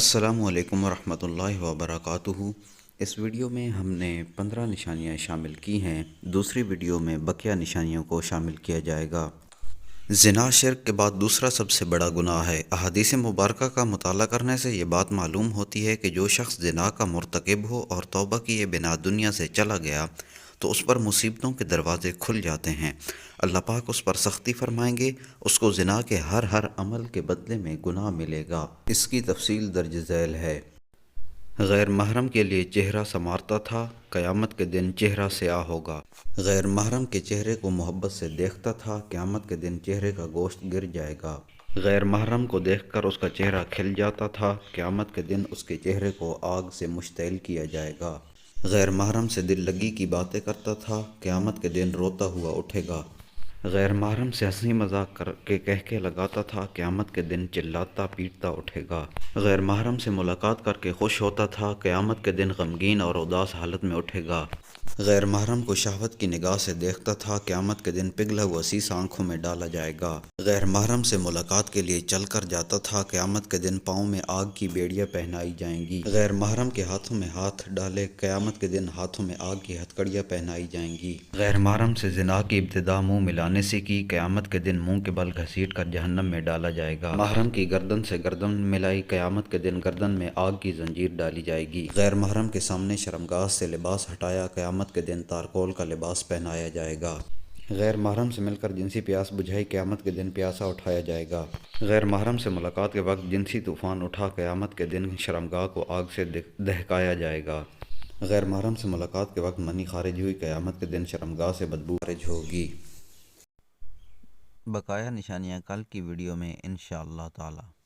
السلام علیکم ورحمۃ اللہ وبرکاتہ۔ اس ویڈیو میں ہم نے 15 نشانیاں شامل کی ہیں، دوسری ویڈیو میں بقیہ نشانیوں کو شامل کیا جائے گا۔ زنا شرک کے بعد دوسرا سب سے بڑا گناہ ہے۔ احادیث مبارکہ کا مطالعہ کرنے سے یہ بات معلوم ہوتی ہے کہ جو شخص زنا کا مرتکب ہو اور توبہ کیے بنا دنیا سے چلا گیا تو اس پر مصیبتوں کے دروازے کھل جاتے ہیں۔ اللہ پاک اس پر سختی فرمائیں گے، اس کو زنا کے ہر عمل کے بدلے میں گناہ ملے گا۔ اس کی تفصیل درج ذیل ہے۔ غیر محرم کے لیے چہرہ سنوارتا تھا، قیامت کے دن چہرہ سیاہ ہوگا۔ غیر محرم کے چہرے کو محبت سے دیکھتا تھا، قیامت کے دن چہرے کا گوشت گر جائے گا۔ غیر محرم کو دیکھ کر اس کا چہرہ کھل جاتا تھا، قیامت کے دن اس کے چہرے کو آگ سے مشتعل کیا جائے گا۔ غیر محرم سے دل لگی کی باتیں کرتا تھا، قیامت کے دن روتا ہوا اٹھے گا۔ غیر محرم سے ہنسی مذاق کر کے کہکے لگاتا تھا، قیامت کے دن چلاتا پیٹتا اٹھے گا۔ غیر محرم سے ملاقات کر کے خوش ہوتا تھا، قیامت کے دن غمگین اور اداس حالت میں اٹھے گا۔ غیر محرم کو شہوت کی نگاہ سے دیکھتا تھا، قیامت کے دن پگھلا ہوا سیسا آنکھوں میں ڈالا جائے گا۔ غیر محرم سے ملاقات کے لیے چل کر جاتا تھا، قیامت کے دن پاؤں میں آگ کی بیڑیاں پہنائی جائیں گی۔ غیر محرم کے ہاتھوں میں ہاتھ ڈالے، قیامت کے دن ہاتھوں میں آگ کی ہتکڑیاں پہنائی جائیں گی۔ غیر محرم سے زنا کی ابتدا منہ ملانے سے کی، قیامت کے دن منہ کے بل گھسیٹ کر جہنم میں ڈالا جائے گا۔ محرم کی گردن سے گردن ملائی، قیامت کے دن گردن میں آگ کی زنجیر ڈالی جائے گی۔ غیر محرم کے سامنے شرمگاہ سے لباس ہٹایا، قیامت کے دن تارکول کا لباس پہنایا جائے گا۔ غیر محرم سے مل کر جنسی پیاس بجھائی، قیامت کے دن پیاسا اٹھایا جائے گا۔ غیر محرم سے ملاقات کے وقت جنسی طوفان اٹھا، قیامت کے دن شرمگاہ کو آگ سے دہکایا جائے گا۔ غیر محرم سے ملاقات کے وقت منی خارج ہوئی، قیامت کے دن شرمگاہ سے بدبو خارج ہوگی۔ بقایا نشانیاں کل کی ویڈیو میں انشاءاللہ تعالی۔